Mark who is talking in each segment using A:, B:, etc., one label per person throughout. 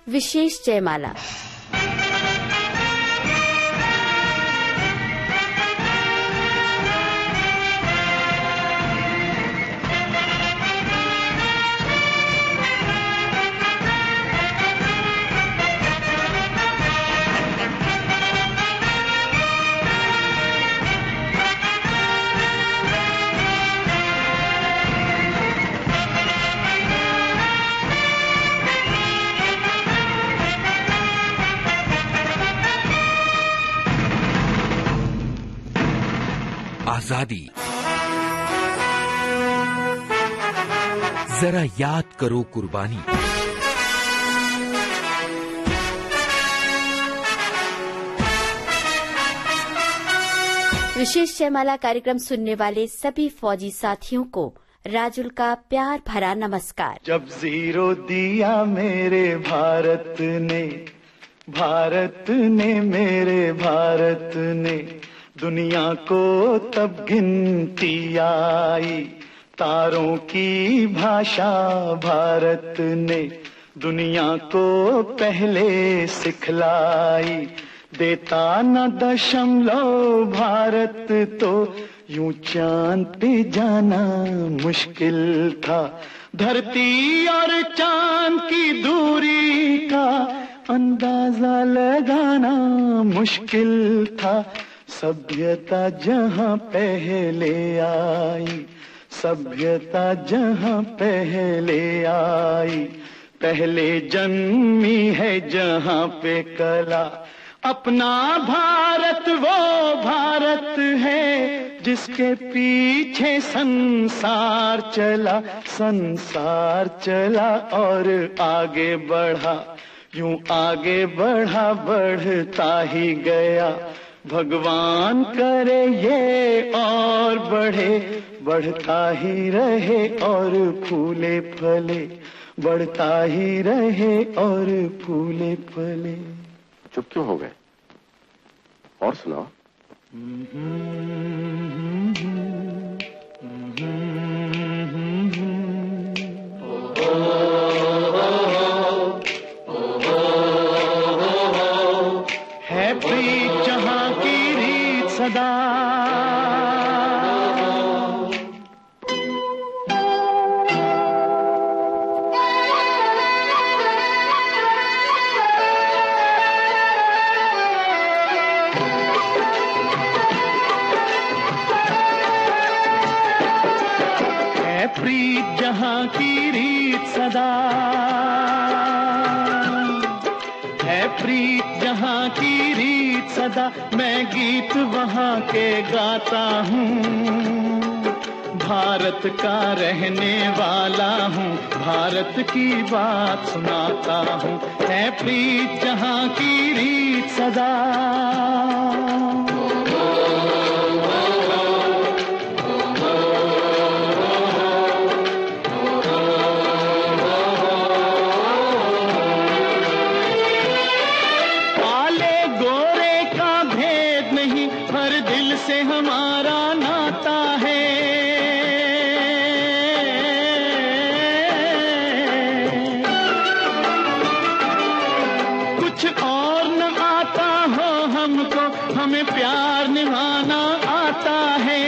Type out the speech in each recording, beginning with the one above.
A: विशेष जयमाला।
B: आजादी, जरा याद करो कुर्बानी।
A: विशेष जयमाला कार्यक्रम सुनने वाले सभी फौजी साथियों को राजुल का प्यार भरा नमस्कार।
C: जब जीरो दिया मेरे भारत ने मेरे भारत ने, दुनिया को तब गिनती आई। तारों की भाषा भारत ने दुनिया को पहले सिखलाई। देता न दशमलव भारत तो यूं चांद पे जाना मुश्किल था। धरती और चांद की दूरी का अंदाजा लगाना मुश्किल था। सभ्यता जहां पहले आई, सभ्यता जहां पहले आई, पहले जन्मी है जहां पे कला। अपना भारत वो भारत है जिसके पीछे संसार चला, संसार चला और आगे बढ़ा। यूं आगे बढ़ा, बढ़ता ही गया। भगवान करे ये और बढ़े, बढ़ता ही रहे और फूले फले, बढ़ता ही रहे और फूले फले।
D: चुप क्यों हो गए? और सुनाओ।
C: है प्रीत जहां की रीत सदा, प्रीत जहां की रीत सदा है, प्रीत जहां की रीत सदा। मैं गीत वहां के गाता हूँ, भारत का रहने वाला हूँ, भारत की बात सुनाता हूँ। है प्रीत जहां की रीत सदा। से हमारा नाता है, कुछ और न आता हो हमको, हमें प्यार निभाना आता है।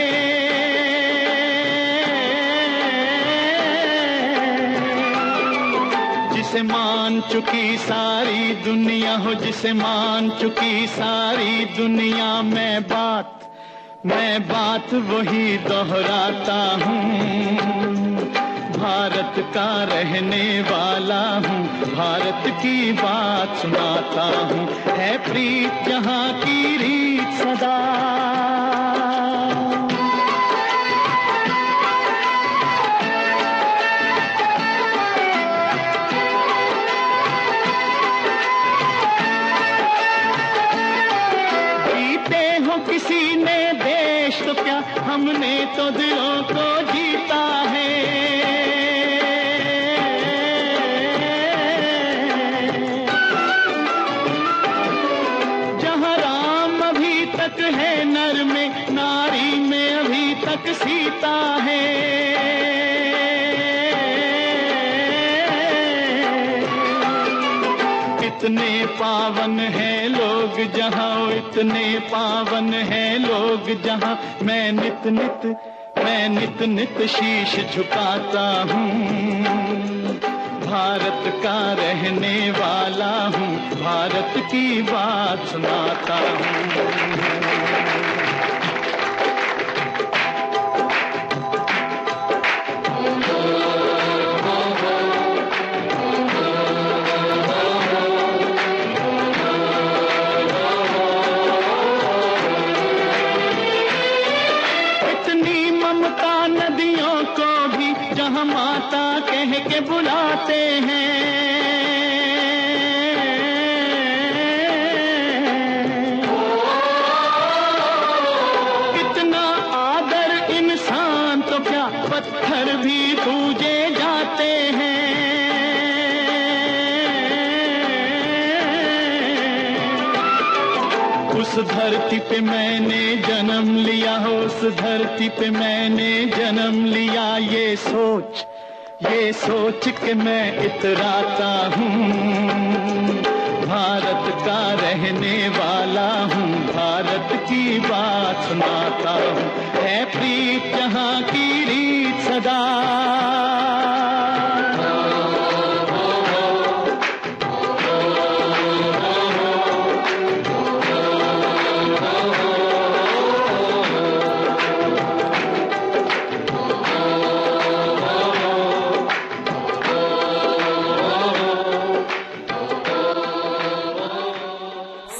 C: जिसे मान चुकी सारी दुनिया हो, जिसे मान चुकी सारी दुनिया, मैं बात वही दोहराता हूँ। भारत का रहने वाला हूँ, भारत की बात सुनाता हूँ। है प्रीत जहाँ की रीत सदा। जीते हो किसी ने देश तो क्या, हमने तो दिलों को जीता है। जहाँ राम अभी तक है नर में, नारी में अभी तक सीता है। इतने पावन हैं लोग जहाँ, इतने पावन हैं लोग जहाँ, मैं नित नित शीश झुकाता हूँ। भारत का रहने वाला हूँ, भारत की बात सुनाता हूँ। नदियों को भी जहाँ माता कह के बुलाते हैं, कितना आदर इंसान तो क्या पत्थर भी पूजे जाते हैं। उस धरती पे मैंने जन्म लिया, उस धरती पे मैंने जन्म लिया, ये सोच के मैं इतराता हूँ। भारत का रहने वाला हूँ, भारत की बात सुनाता हूँ। है प्रीत जहाँ की रीत सदा,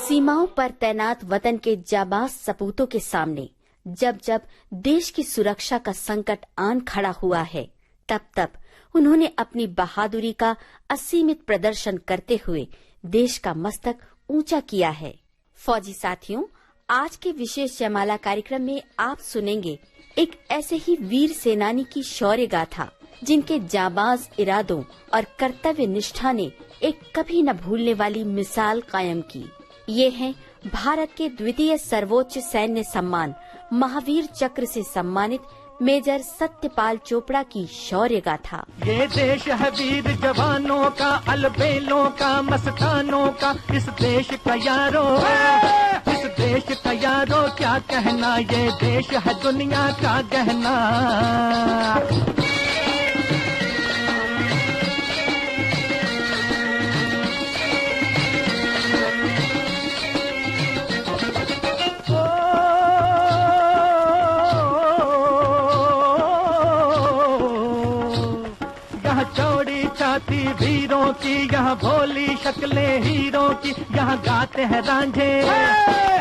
A: सीमाओं पर तैनात वतन के जाबाज सपूतों के सामने जब जब देश की सुरक्षा का संकट आन खड़ा हुआ है, तब तब उन्होंने अपनी बहादुरी का असीमित प्रदर्शन करते हुए देश का मस्तक ऊंचा किया है। फौजी साथियों, आज के विशेष जयमाला कार्यक्रम में आप सुनेंगे एक ऐसे ही वीर सेनानी की शौर्य गाथा, जिनके जाबाज इरादों और कर्तव्य निष्ठा ने एक कभी न भूलने वाली मिसाल कायम की। ये हैं भारत के द्वितीय सर्वोच्च सैन्य सम्मान महावीर चक्र से सम्मानित मेजर सत्यपाल चोपड़ा की शौर्य गाथा।
E: ये देश है वीर जवानों का, अलबेलों का, मस्तानों का, इस देश का यारो, इस देश का यारो क्या कहना, ये देश है दुनिया का गहना। वीरों की यहाँ भोली शक्लें हीरों की, यहाँ गाते हैं रांझे,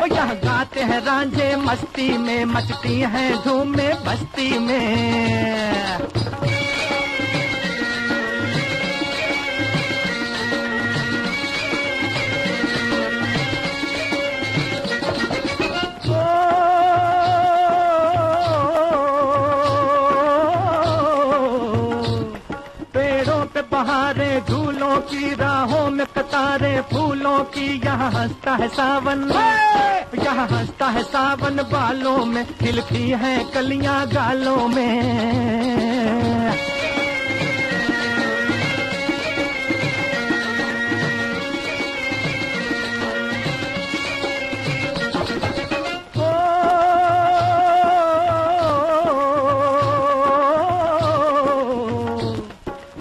E: यहाँ गाते हैं रांझे, मस्ती में मचती हैं धूम में बस्ती में। बहारे झूलों की, राहों में कतारे फूलों की, यहाँ हंसता है सावन, यहाँ हंसता है सावन, बालों में खिलती हैं कलियां गालों में।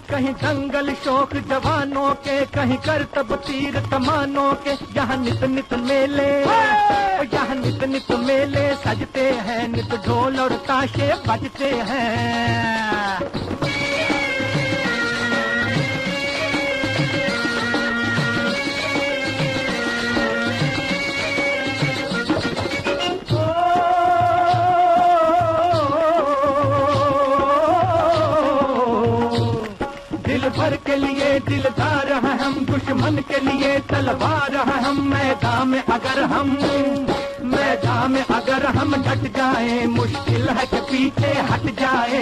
E: कहीं जंगल शौक जवानों के, कहीं करतब तीर कमानों के, यहाँ नित नित मेले, यहाँ नित नित मेले सजते हैं, नित ढोल और ताशे बजते हैं। भर के लिए दिलदार हैं हम, दुश्मन के लिए तलवार हैं हम, मैदान में अगर हम डट जाए, मुश्किल है कि पीछे हट जाए।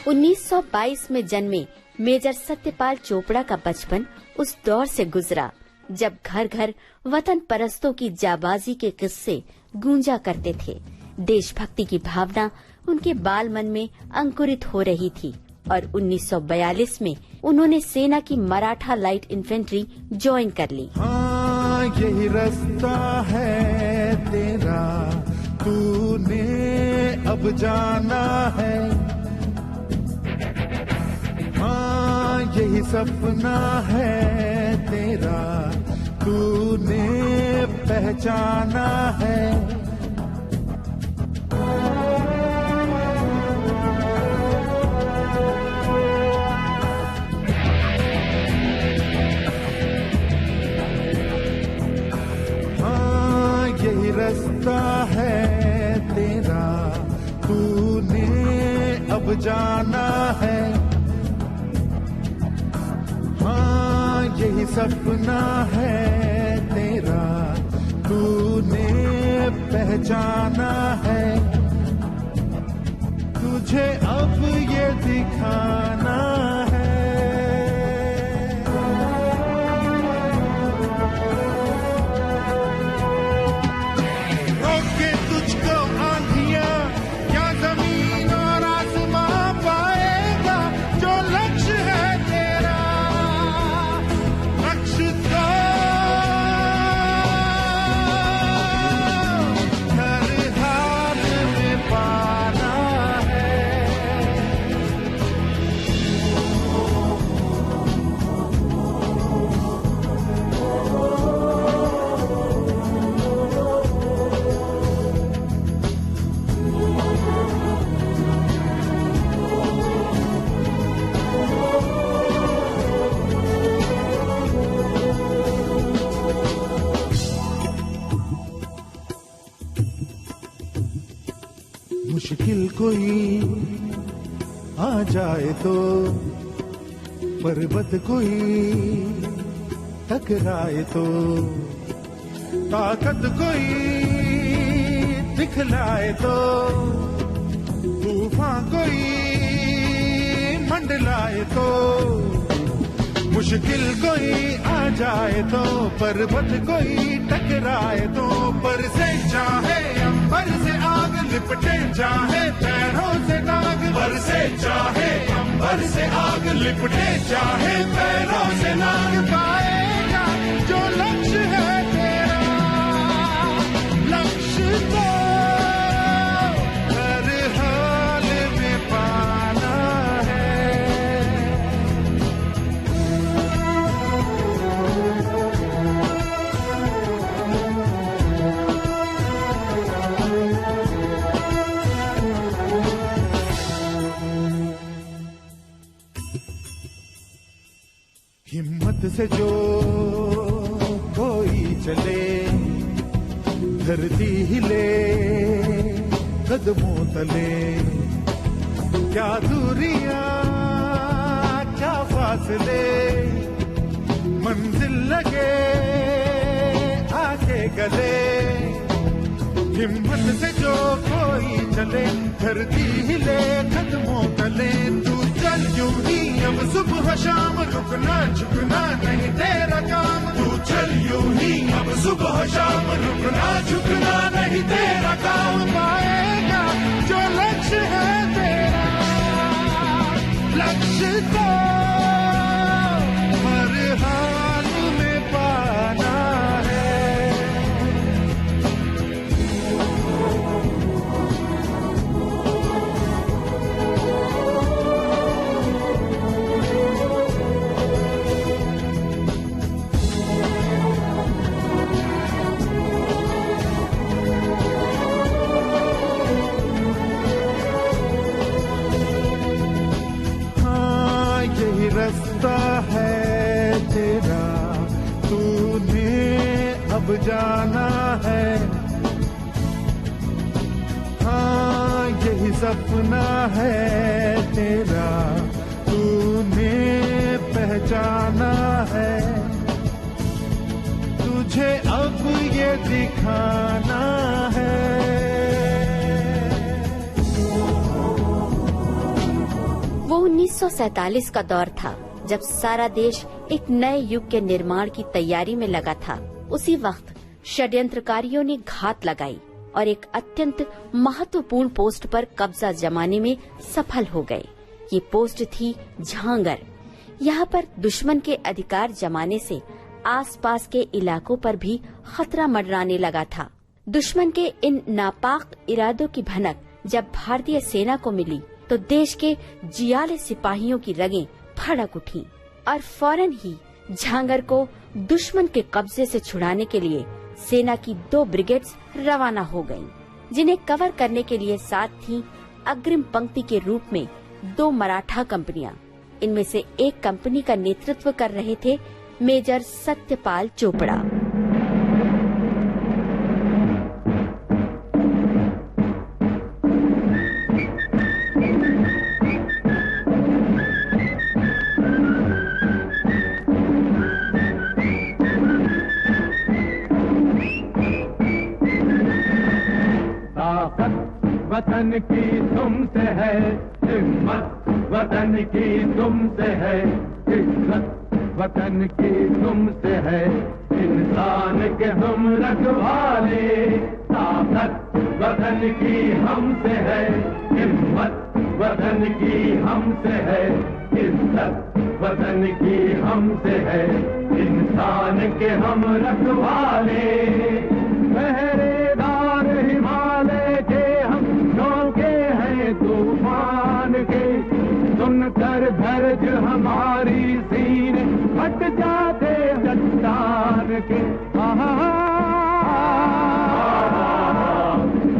A: 1922 में जन्मे मेजर सत्यपाल चोपड़ा का बचपन उस दौर से गुजरा जब घर घर वतन परस्तों की जाबाजी के किस्से गूंजा करते थे। देशभक्ति की भावना उनके बाल मन में अंकुरित हो रही थी और 1942 में उन्होंने सेना की मराठा लाइट इन्फेंट्री ज्वाइन कर ली।
F: हाँ यही रास्ता है तेरा, तूने अब जाना है। हाँ यही सपना है तेरा, तूने पहचाना है। हाँ यही रास्ता है तेरा, तूने अब जाना है। हाँ यही सपना है तेरा, तूने पहचाना है। तुझे अब ये दिखाना है। रोके तुझको आंधियां या जमीन और आसमां पाएगा, जो लक्ष्य है तेरा, लक्ष्य को हर हाल में पाना है। मुश्किल कोई आ जाए तो, पर्वत कोई टकराए तो, ताकत कोई दिखलाए तो, तूफान कोई मंडलाए तो, मुश्किल कोई आ जाए तो, पर्वत कोई टकराए तो, पर से चाहे अंबर से आग लिपटे, चाहे पैरों से दाग बरसे, चाहे अंबर से आग लिपटे, चाहे पैरों से नाग पाएगा, जो लक्ष्य है तेरा, लक्ष्य को हर हाल में पाना है। हिम्मत से जो कोई चले, धरती हिले कदमों तले, क्या दूरियां क्या फासले, मंजिल लगे आके गले। हिम्मत से जो कोई चले, धरती हिले कदमों तले, तू चल यूं ही अब सुबह शाम, रुकना झुकना नहीं तेरा काम, तू चल यूं ही अब सुबह शाम, रुकना झुकना नहीं तेरा काम, पाएगा जो लक्ष्य है तेरा, लक्ष्य को हर हाल में पाना है। रास्ता है तेरा, तूने अब जाना है। हाँ यही सपना है तेरा, तूने पहचाना है। तुझे अब ये दिखाना है।
A: वो 1947 का दौर था, जब सारा देश एक नए युग के निर्माण की तैयारी में लगा था। उसी वक्त षड्यंत्रकारियों ने घात लगाई और एक अत्यंत महत्वपूर्ण पोस्ट पर कब्जा जमाने में सफल हो गए। ये पोस्ट थी झांगर। यहाँ पर दुश्मन के अधिकार जमाने से आसपास के इलाकों पर भी खतरा मंडराने लगा था। दुश्मन के इन नापाक इरादों की भनक जब भारतीय सेना को मिली तो देश के जियाले सिपाहियों की रगें फड़क उठी और फौरन ही झांगर को दुश्मन के कब्जे से छुड़ाने के लिए सेना की 2 ब्रिगेड्स रवाना हो गयीं, जिन्हें कवर करने के लिए साथ थी अग्रिम पंक्ति के रूप में 2 मराठा कंपनियां। इनमें से एक कंपनी का नेतृत्व कर रहे थे मेजर सत्यपाल चोपड़ा।
E: वतन की तुमसे है हिम्मत, वतन की तुमसे है इज्जत, वतन की तुमसे है इंसान के हम रखवाले। ताकत वतन की हमसे है हिम्मत, वतन की हमसे है इज्जत, वतन की हमसे है इंसान के हम रखवाले। पहरेदार हिमालय के हम झोंके हैं तूफान के, सुनकर धर्ज हमारी सीने फट जाते चट्टान के।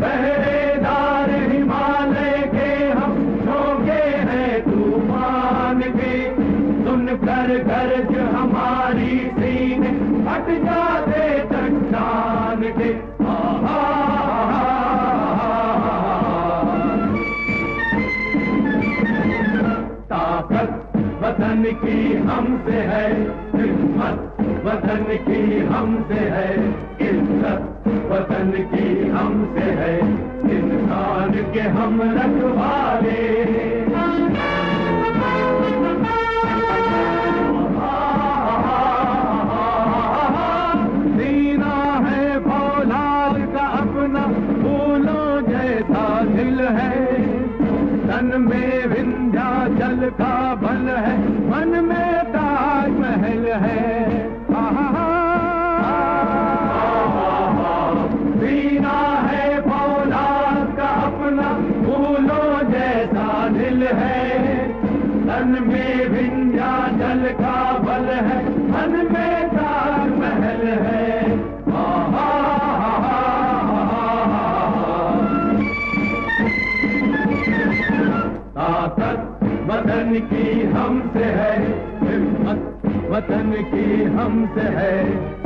E: पहरेदार हिमालय के हम झोंके हैं तूफान के, सुनकर धर्ज हमारी सीने फट जाते चट्टान के। ताकत वतन की हमसे है हिम्मत, वतन की हमसे है इज्जत, वतन की हमसे है इंसान के हम रखवाले। सीना है फौलाद का अपना फूलों जैसा दिल है, तन में विंध्याचल का बल है, मन में ताजमहल है। सीना है फौलाद का अपना फूलों जैसा दिल है, तन में विंध्याचल का बल है, मन में ताजमहल है। ताकत वतन की हमसे है हिम्मत, वतन की हमसे है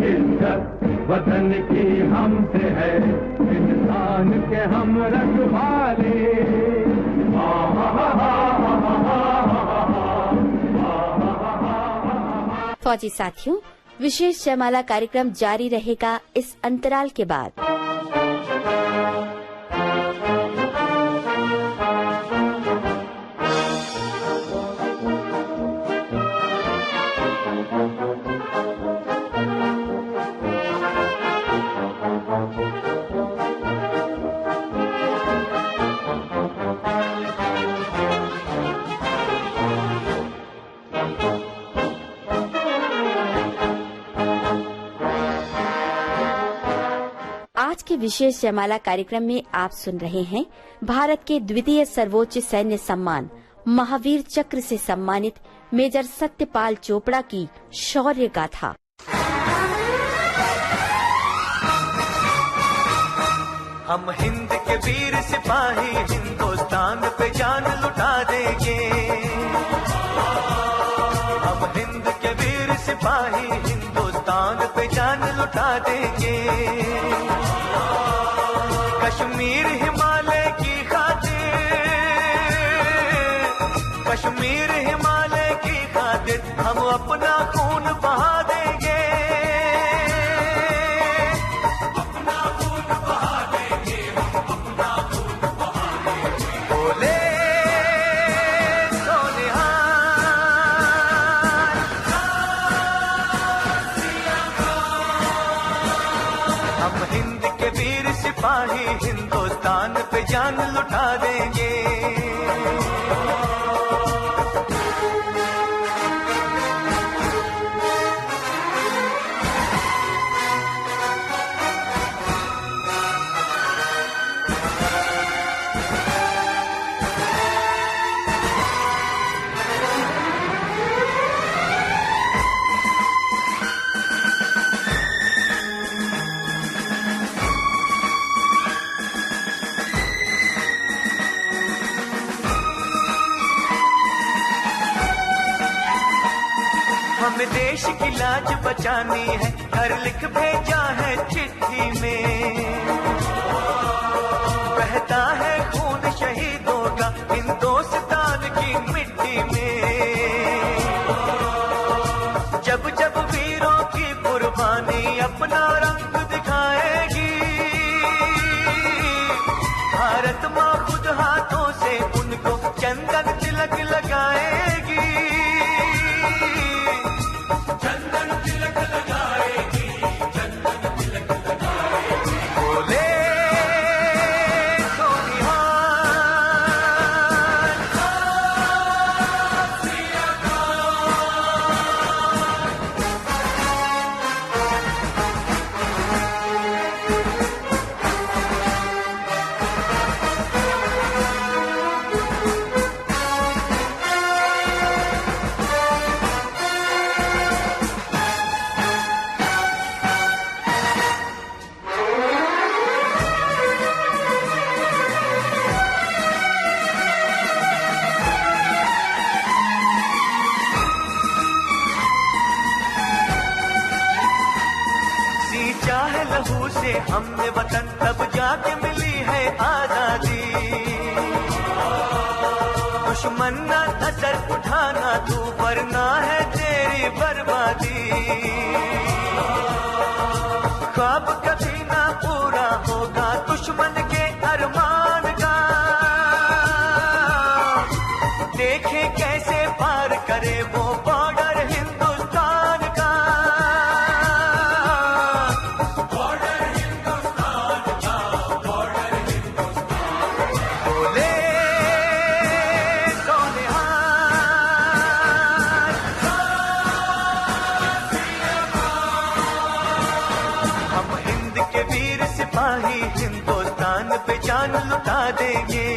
E: इज्जत, वतन की हमसे है इंसान के हम रखवाले।
A: फौजी साथियों, विशेष जयमाला कार्यक्रम जारी रहेगा इस अंतराल के बाद। आज के विशेष जयमाला कार्यक्रम में आप सुन रहे हैं भारत के द्वितीय सर्वोच्च सैन्य सम्मान महावीर चक्र से सम्मानित मेजर सत्यपाल चोपड़ा की शौर्य गाथा।
G: हम हिंद के वीर सिपाही हिंदुस्तान पे जान लुटा देंगे। हम हिंद के वीर सिपाही हिंदुस्तान पे जान लुटा देंगे। कश्मीर हिमालय की खातिर, कश्मीर हिमालय की खातिर हम अपना खून बहा देंगे। अपना खून बहा देंगे, अपना खून बहा देंगे। बोले सोनिहार हम हिंद के वीर सिपाही हिंदुस्तान पे जान लुटा देंगे। की लाज बचानी है, घर लिख भेजा है चिट्ठी में। बहता है खून शहीदों का हिंदुस्तान की मिट्टी में। जब जब वीरों की कुर्बानी अपना रंग दिखाएगी, भारत माँ खुद हाथों से उनको चंदन तिलक लगाएगी। चंदन तिलक लगाएगी, चंदन तिलक लगाएगी। बोले लहू से हमने वतन तब जाके मिली है आजादी। दुश्मन ना असर उठाना तू, वरना है तेरी बर्बादी। ख्वाब कभी ना पूरा होगा दुश्मन के अरमान का, देखे कैसे पार करे वो बॉर्डर हिंदुस्तान का। सिपाही हिंदुस्तान पे जान लुटा देंगे।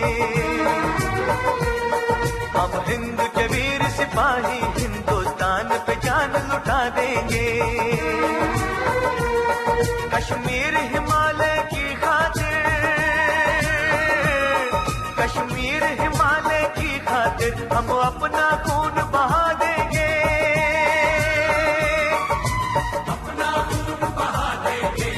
G: हम हिंद के वीर सिपाही हिंदुस्तान पे जान लुटा देंगे। कश्मीर हिमालय की खातिर, कश्मीर हिमालय की खातिर हम अपना खून बहा देंगे। अपना खून बहा देंगे,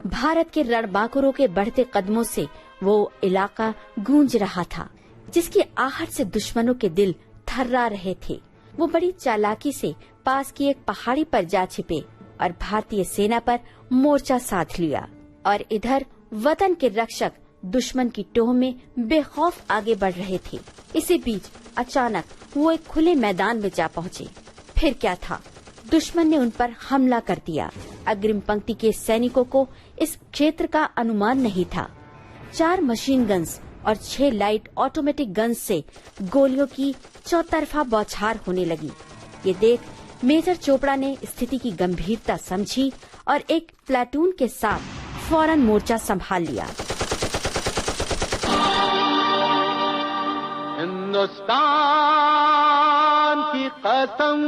A: भारत के रणबांकुरों के बढ़ते कदमों से वो इलाका गूंज रहा था, जिसकी आहट से दुश्मनों के दिल थर्रा रहे थे। वो बड़ी चालाकी से पास की एक पहाड़ी पर जा छिपे और भारतीय सेना पर मोर्चा साध लिया। और इधर वतन के रक्षक दुश्मन की टोह में बेखौफ आगे बढ़ रहे थे। इसी बीच अचानक वो एक खुले मैदान में जा पहुँचे। फिर क्या था, दुश्मन ने उन पर हमला कर दिया। अग्रिम पंक्ति के सैनिकों को इस क्षेत्र का अनुमान नहीं था। 4 मशीन गन्स और 6 लाइट ऑटोमेटिक गन्स से गोलियों की चौतरफा बौछार होने लगी। ये देख मेजर चोपड़ा ने स्थिति की गंभीरता समझी और एक प्लाटून के साथ फौरन मोर्चा संभाल लिया।
C: हिंदुस्तान की कसम,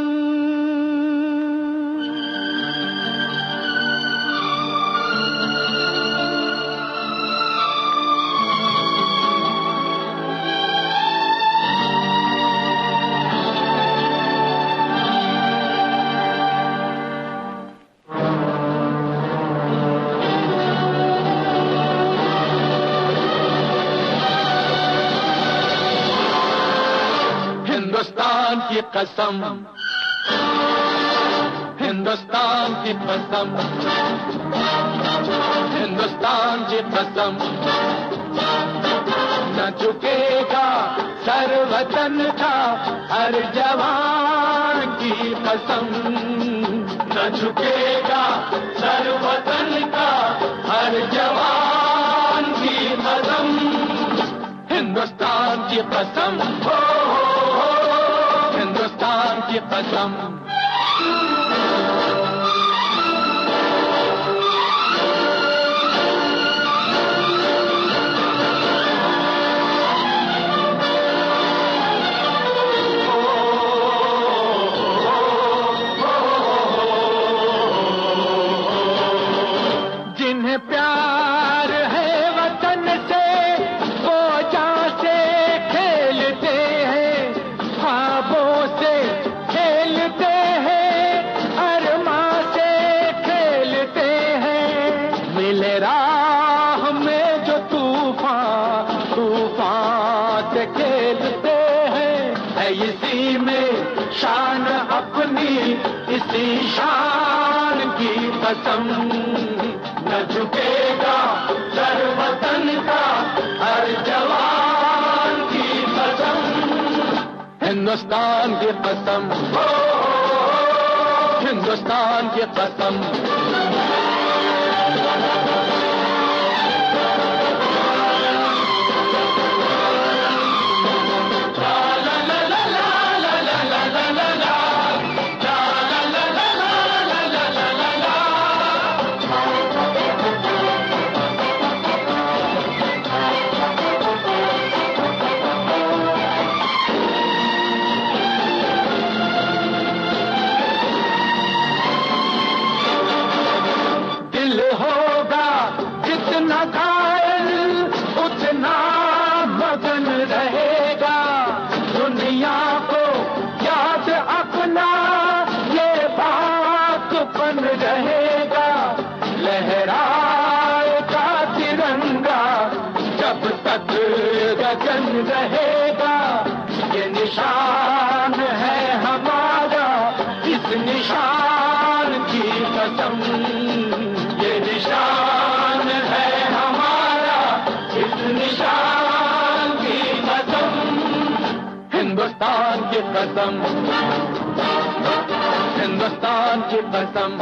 C: हिंदुस्तान की कसम, हिंदुस्तान की कसम, हिंदुस्तान की कसम, न झुकेगा सर वतन का हर जवान की कसम, न झुकेगा सर वतन का हर जवान की कसम, हिंदुस्तान की कसम, हो हिंदुस्तान की कसम। मिले राह में जो तूफान से खेलते हैं, है इसी में शान अपनी, इसी शान की कसम। न झुकेगा सर वतन का हर जवान की कसम, हिंदुस्तान की कसम, हिंदुस्तान की कसम। गगन रहेगा, ये निशान है हमारा, इस निशान की कसम। ये निशान है हमारा, इस निशान की कसम। हिंदुस्तान की कसम, हिंदुस्तान की कसम।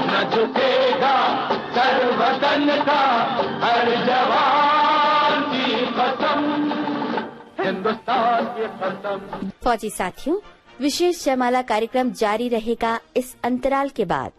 C: न झुकेगा सर वतन का हर जवान की कसम, हिंदुस्तान की कसम।
A: फौजी साथियों, विशेष जयमाला कार्यक्रम जारी रहेगा इस अंतराल के बाद।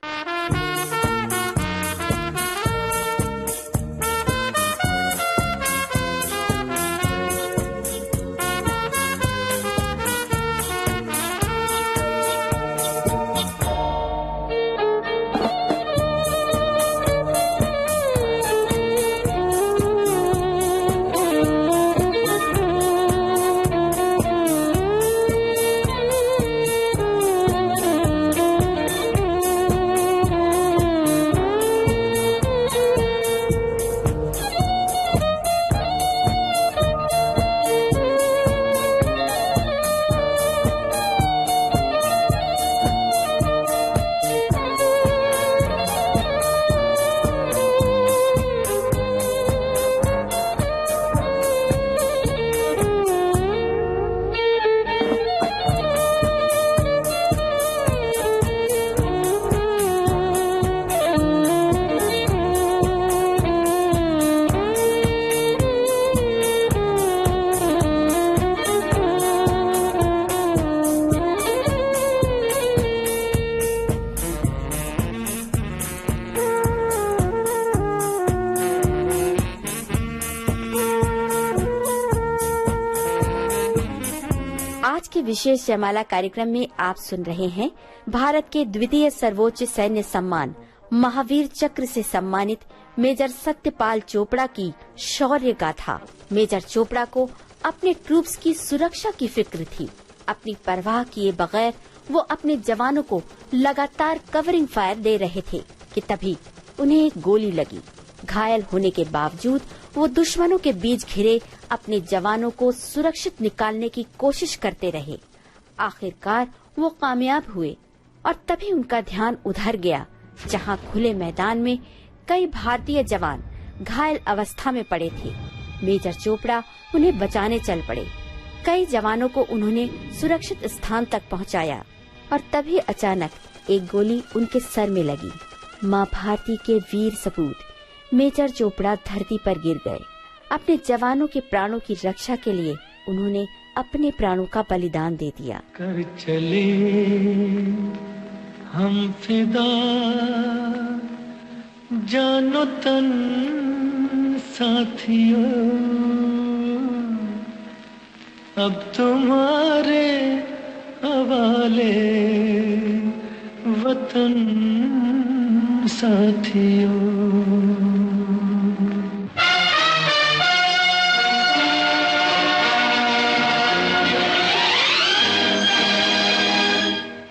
A: आज के विशेष जयमाला कार्यक्रम में आप सुन रहे हैं भारत के द्वितीय सर्वोच्च सैन्य सम्मान महावीर चक्र से सम्मानित मेजर सत्यपाल चोपड़ा की शौर्य गाथा। मेजर चोपड़ा को अपने ट्रूप्स की सुरक्षा की फिक्र थी। अपनी परवाह किए बगैर वो अपने जवानों को लगातार कवरिंग फायर दे रहे थे कि तभी उन्हें एक गोली लगी। घायल होने के बावजूद वो दुश्मनों के बीच घिरे अपने जवानों को सुरक्षित निकालने की कोशिश करते रहे। आखिरकार वो कामयाब हुए और तभी उनका ध्यान उधर गया जहां खुले मैदान में कई भारतीय जवान घायल अवस्था में पड़े थे। मेजर चोपड़ा उन्हें बचाने चल पड़े। कई जवानों को उन्होंने सुरक्षित स्थान तक पहुंचाया और तभी अचानक एक गोली उनके सर में लगी। मां भारती के वीर सपूत मेजर चोपड़ा धरती पर गिर गए। अपने जवानों के प्राणों की रक्षा के लिए उन्होंने अपने प्राणों का बलिदान दे दिया।
C: कर चले हम फिदा जानो तन साथियों, अब तुम्हारे हवाले वतन साथियों।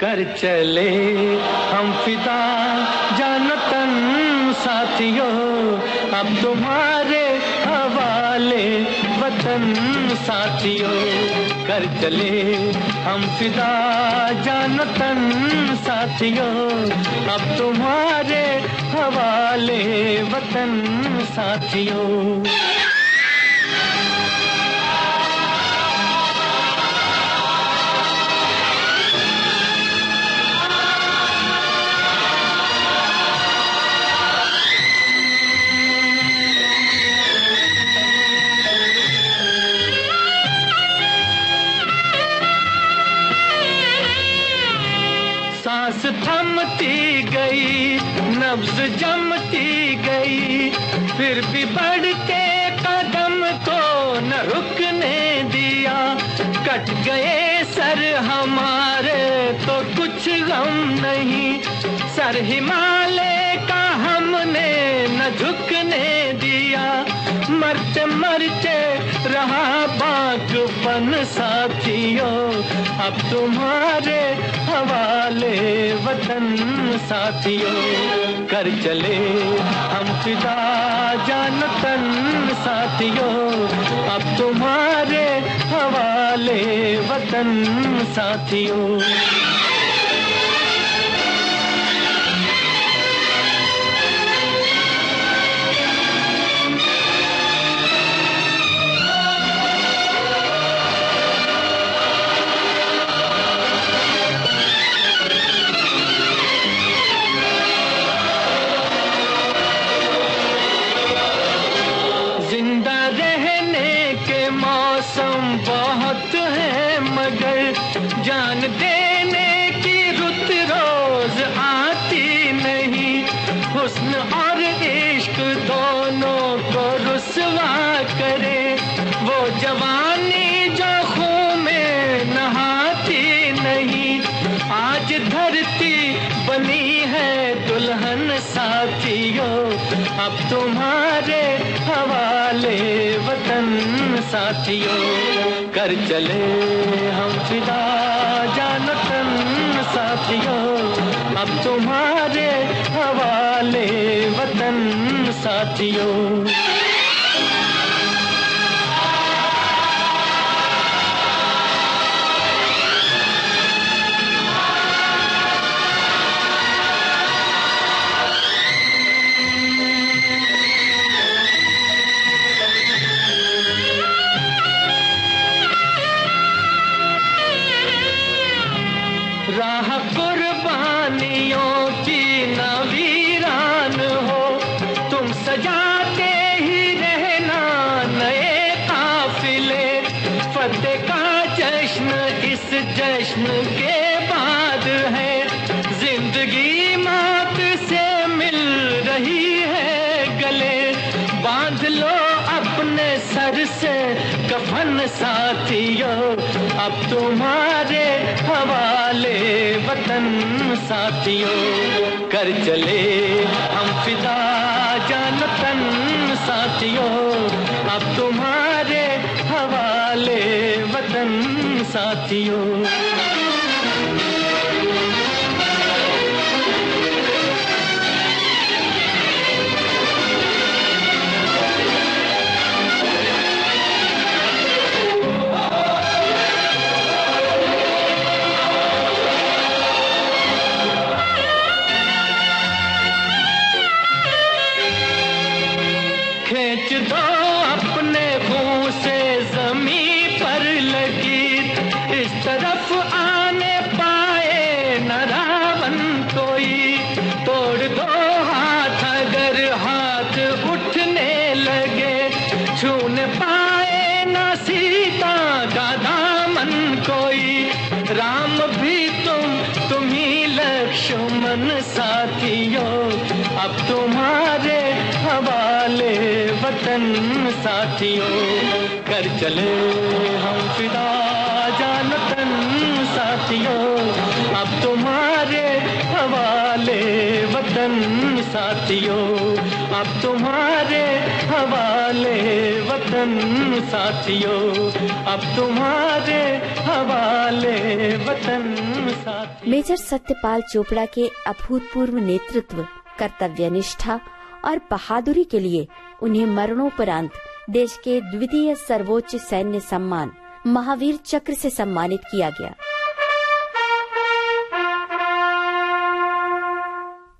C: कर चले हम फिदा जानतन साथियों, अब तुम्हारे हवाले वतन साथियों, कर चले हम फिदा जान तन साथियों, अब तुम्हारे हवाले वतन साथियों। सांस थमती गई, नब्ज जमती गई, फिर भी बढ़ते कदम को न रुकने दिया। कट गए सर हमारे तो कुछ गम नहीं, सर हिमालय का हमने न झुकने दिया। मरते मरते रहा बागपन साथियों, अब तुम्हारे हवाले वतन साथियों, कर चले हम फिदा जान तन साथियों, अब तुम्हारे हवाले वतन साथियों। जान देने की रुत रोज आती नहीं, हुस्न और इश्क दोनों को रुसवा करे, वो जवानी जो खून में नहाती नहीं। आज धरती बनी है दुल्हन साथियों, अब तुम्हारे हवाले वतन साथियों, कर चले हम फिदा जान तन साथियों, अब तुम्हारे हवाले वतन साथियों। राह कुर्बानियों की न वीरान हो, तुम सजाते ही रहना नए काफिले। फतेह का जश्न इस जश्न के बाद है, जिंदगी मौत से मिल रही है गले। बांध लो अपने सर से कफन साथियों, अब तुम्हारे हवाले वतन साथियों, कर चले हम फिदा जान तन साथियों, अब तुम्हारे हवाले वतन साथियों। खींच दो अपने मुंह से जमीन पर लगी, इस तरफ आने पाए न रावण कोई। तोड़ दो हाथ अगर हाथ उठने लगे, छूने पाए न सीता का दामन कोई। राम भी तुम ही लक्ष्मण साथियों, अब तुम्हारे हवाले वतन साथियों, कर चले हम फिदा जान तन साथियों, अब तुम्हारे हवाले वतन साथियों, अब तुम्हारे हवाले वतन साथियों, अब तुम्हारे हवाले वतन साथियों।
A: मेजर सत्यपाल चोपड़ा के अभूतपूर्व नेतृत्व, कर्तव्यनिष्ठा और बहादुरी के लिए उन्हें मरणोपरांत देश के द्वितीय सर्वोच्च सैन्य सम्मान महावीर चक्र से सम्मानित किया गया।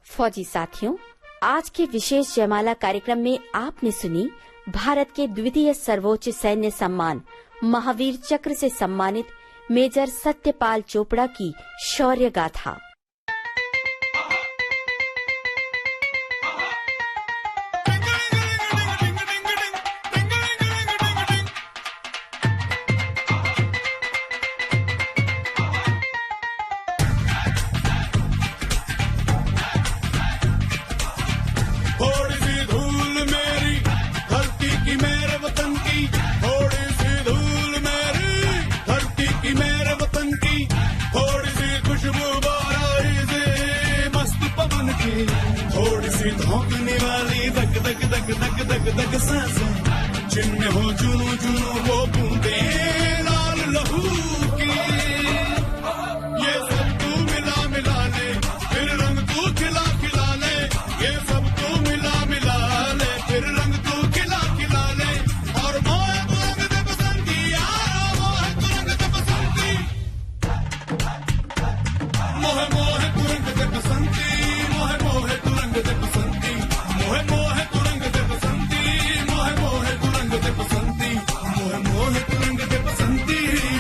A: फौजी साथियों, आज के विशेष जयमाला कार्यक्रम में आपने सुनी भारत के द्वितीय सर्वोच्च सैन्य सम्मान महावीर चक्र से सम्मानित मेजर सत्यपाल चोपड़ा की शौर्य गाथा।
F: थोड़ी सी धूल मेरी धरती की मेरे वतन की, थोड़ी सी धूल मेरी धरती की मेरे वतन की, थोड़ी सी खुशबू बाराई से मस्त पवन की, थोड़ी सी धौंकने वाली दक दक दक दक दक दक सांसें, जिनमें हो जुनू जुनू वो बूंदे लाल लहू की, ये सब तू मिला मिला ले, फिर रंग तू खिला खिला ले, ये सब तू मिला मिला ले, फिर रंग तू खिला खिला ले, और मोहे तू रंग दे बसंती, यार मोहे तू रंग दे बसंती, मोहे मोहे तू रंग दे बसंती, मोहे मोहे तू रंग दे बसंती, मोहे मोहे तू रंग दे बसंती, मोहे मोहे तू रंग दे बसंती,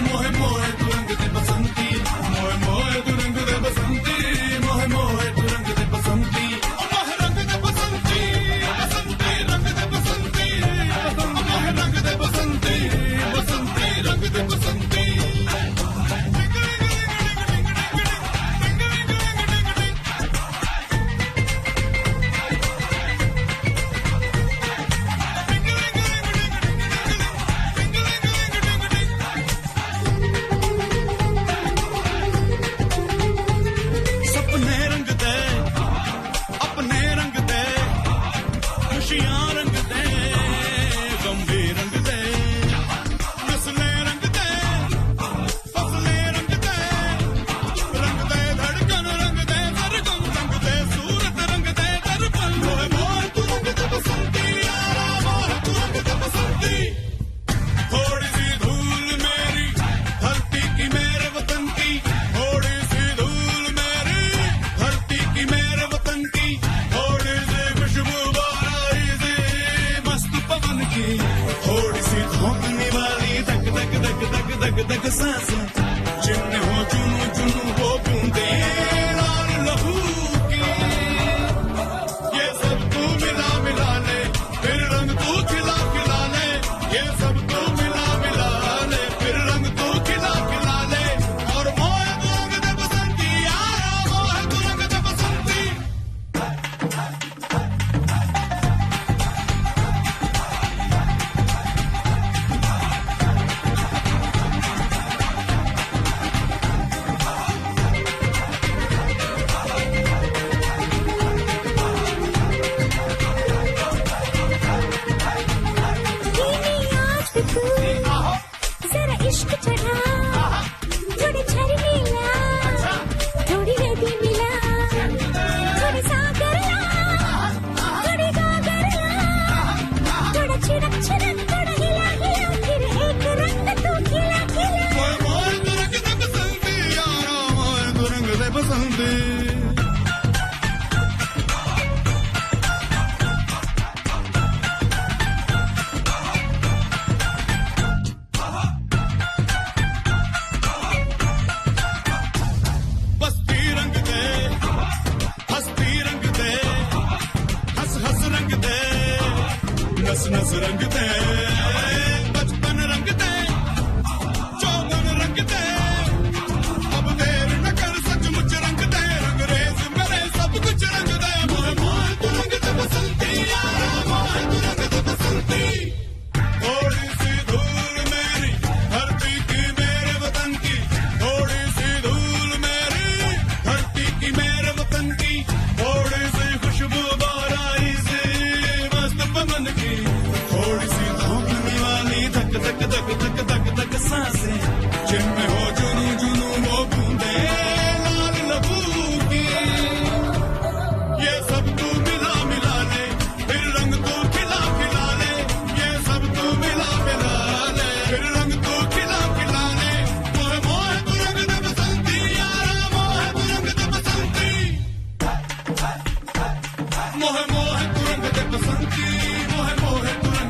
F: मोहे मोहे तू रंग दे बसंती, मोहे मोहे तू रंग दे बसंती, मोहे मोहे तू रंग दे बसंती, मोहे मोहे तू रंग दे बसंती, मोहे रंग दे बसंती, बसंती रंग दे बसंती, मोहे रंग दे बसंती, बसंती रंग दे बसंती। सपने रंग दे, अपने रंग दे, खुशियां रंग दे, गंभीर रंग दे, नस्लें रंग दे, फसलें रंग दे, धड़कन रंग दे, सरगम रंग दे, सूरत रंग दे, दर्पण मोहे मोहे तू रंग दे बसंती, यारा मोहे तू रंग दे बसंती, थोड़ी सी धूल मेरी धरती की मेरे वतन की, थोड़ी सी धूल मेरी धरती की मेरे वतन की, थोड़ी सी खुशबू बाराई से मस्त पवन की, थोड़ी सी धौंकने वाली दक दक दक दक दक दक सांसें, जिनमें हो जुनू जुनू वो बूंदे लाल लहू की, ये सब तू मिला मिला ले, फिर रंग तू खिला खिला ले, ये सब तू मिला मिला ले, फिर रंग तू खिला खिला ले, और मोहे तू रंग दे बसंती, यारा मोहे तू रंग दे बसंती।
H: जरा इश्क चढ़ा, थोड़ी झरने ला, थोड़ी नदी मिला, थोड़ी सागर ला, थोड़ी गागर ला, थोड़ा छिड़क छिड़क, थोड़ा हिला हिला, फिर एक रंग तू खिला खिला।
F: मोहे मोहे तू रंग दे बसंती, यारा मोहे तू रंग दे बसंती। बस्ती रंग दे, हस्ती रंग दे, हंस हंस रंग दे, नस नस रंग दे, बचपन रंग दे, चौबन रंग दे, अब देर न कर सचमुच रंग दे, रंगरेज मेरे सब कुछ रंग दे, मोहे मोहे तू रंग दे बसंती, यारा मोहे तू रंग दे बसंती, थोड़ी सी धूल मेरी धरती की मेरे वतन की, थोड़ी सी धूल मेरी धरती की मेरे वतन की, थोड़ी सी खुशबू बाराई से मस्त पवन की, थोड़ी सी धौंकने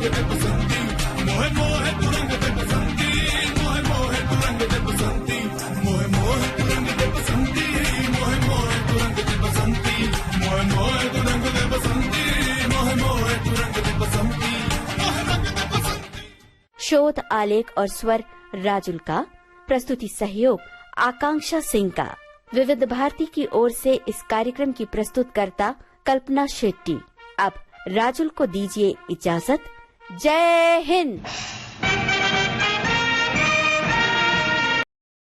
F: दे बसंती मोहे मोहे तू रंग दे बसंती मोहे मोहे तू रंग दे बसंती मोहे मोहे तू रंग दे बसंती मोहे मोहे तू रंग दे बसंती मोहे मोहे तू रंग दे बसंती मोहे मोहे तू रंग दे बसंती मोहे रंग दे बसंती।
A: शोध, आलेख और स्वर राजुल का, प्रस्तुति सहयोग आकांक्षा सिंह का। विविध भारती की ओर से इस कार्यक्रम की प्रस्तुतकर्ता कल्पना शेट्टी। अब राजुल को दीजिए इजाजत। जय हिंद।